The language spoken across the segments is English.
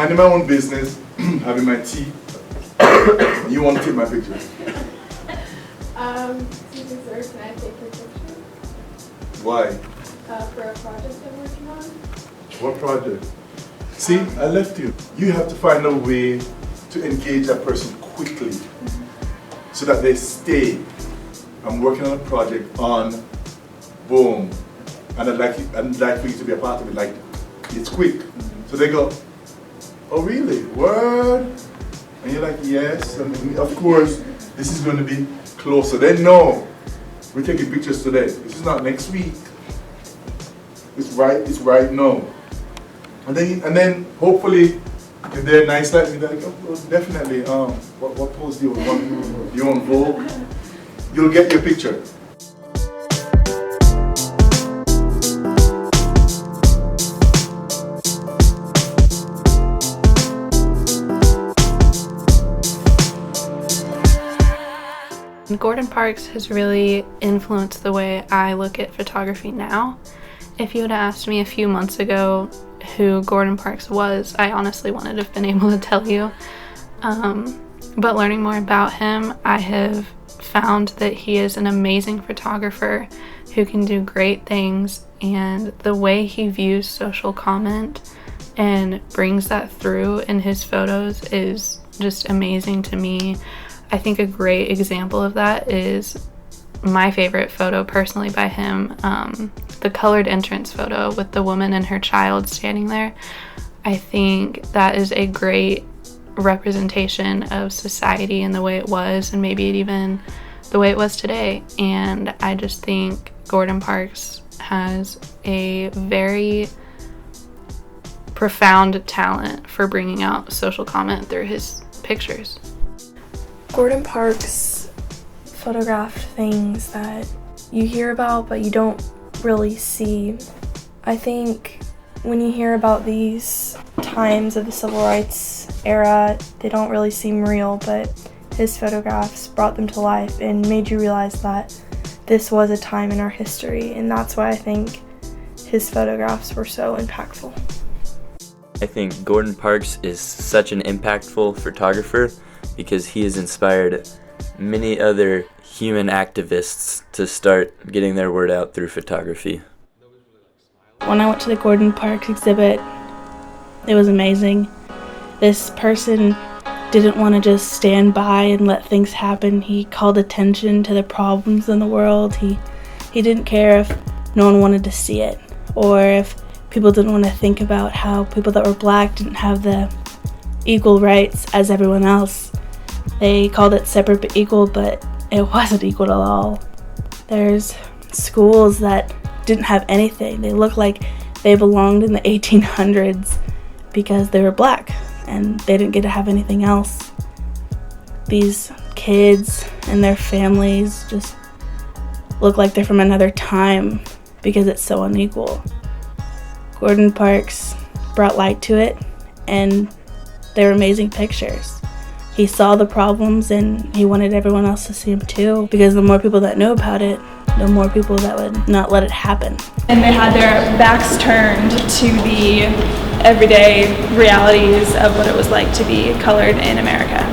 minding my own business, having my tea. You want to take my picture? Excuse me, sir, can I take your picture? Why? For a project I'm working on. What project? See, I left you. You have to find a way to engage that person quickly so that they stay. I'm working on a project on boom, and I'd like for you to be a part of it. Like, it's quick. So they go, oh really? Word? And you're like, yes. And of course, this is going to be closer. They know we're taking pictures today. This is not next week. It's right now. And then hopefully, if they're nice like me, they're like, oh, definitely. What pose do you want? You want Vogue? You'll get your picture. Gordon Parks has really influenced the way I look at photography now. If you had asked me a few months ago who Gordon Parks was, I honestly wouldn't have been able to tell you. But learning more about him, I have found that he is an amazing photographer who can do great things, and the way he views social comment and brings that through in his photos is just amazing to me. I think a great example of that is my favorite photo personally by him, the colored entrance photo with the woman and her child standing there. I think that is a great representation of society and the way it was, and maybe even the way it was today. And I just think Gordon Parks has a very profound talent for bringing out social comment through his pictures. Gordon Parks photographed things that you hear about but you don't really see. I think when you hear about these times of the civil rights era, they don't really seem real, but his photographs brought them to life and made you realize that this was a time in our history, and that's why I think his photographs were so impactful. I think Gordon Parks is such an impactful photographer because he has inspired many other human activists to start getting their word out through photography. When I went to the Gordon Parks exhibit, it was amazing. This person didn't want to just stand by and let things happen. He called attention to the problems in the world. He didn't care if no one wanted to see it, or if people didn't want to think about how people that were black didn't have the equal rights as everyone else. They called it separate but equal, but it wasn't equal at all. There's schools that didn't have anything. They looked like they belonged in the 1800s because they were black and they didn't get to have anything else. These kids and their families just look like they're from another time because it's so unequal. Gordon Parks brought light to it, and they were amazing pictures. He saw the problems and he wanted everyone else to see them too, because the more people that know about it, the more people that would not let it happen. And they had their backs turned to the everyday realities of what it was like to be colored in America.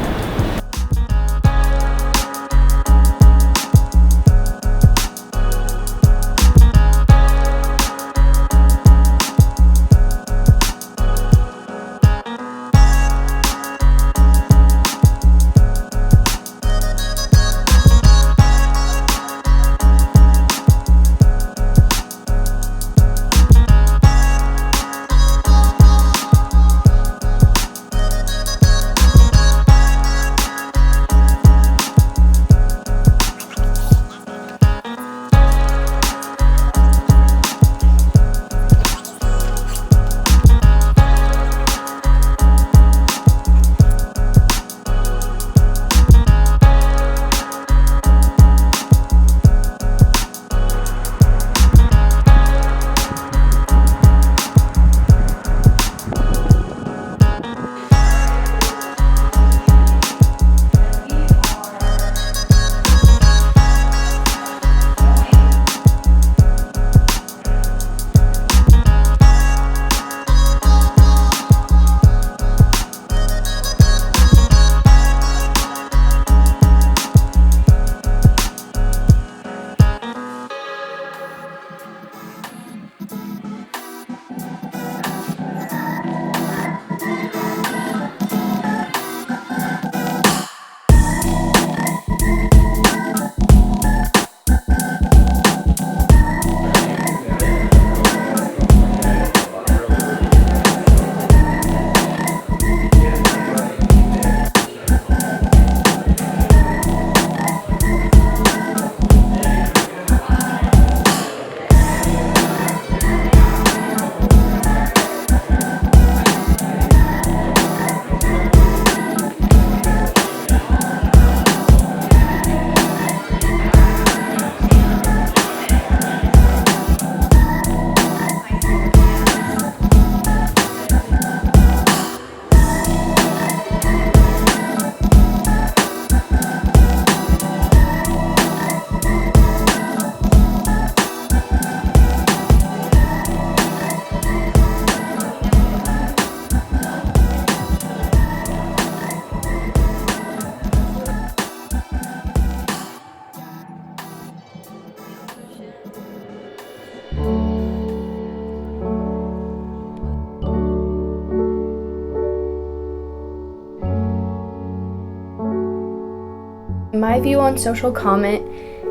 My view on social comment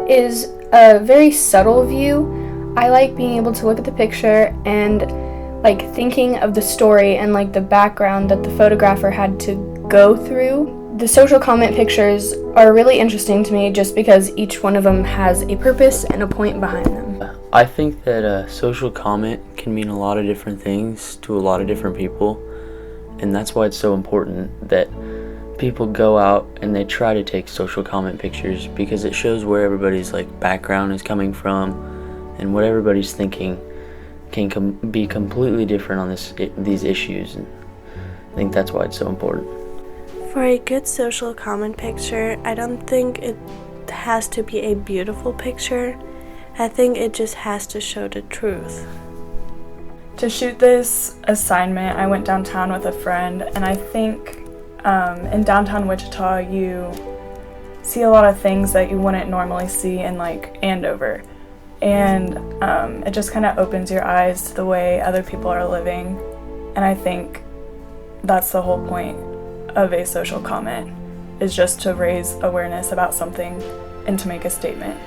is a very subtle view. I like being able to look at the picture and like thinking of the story and like the background that the photographer had to go through. The social comment pictures are really interesting to me just because each one of them has a purpose and a point behind them. I think that a social comment can mean a lot of different things to a lot of different people, and that's why it's so important that people go out and they try to take social comment pictures, because it shows where everybody's like background is coming from and what everybody's thinking can be completely different on these issues, and I think that's why it's so important. For a good social comment picture, I don't think it has to be a beautiful picture. I think it just has to show the truth. To shoot this assignment, I went downtown with a friend, and I think in downtown Wichita you see a lot of things that you wouldn't normally see in like Andover, and it just kind of opens your eyes to the way other people are living, and I think that's the whole point of a social comment, is just to raise awareness about something and to make a statement.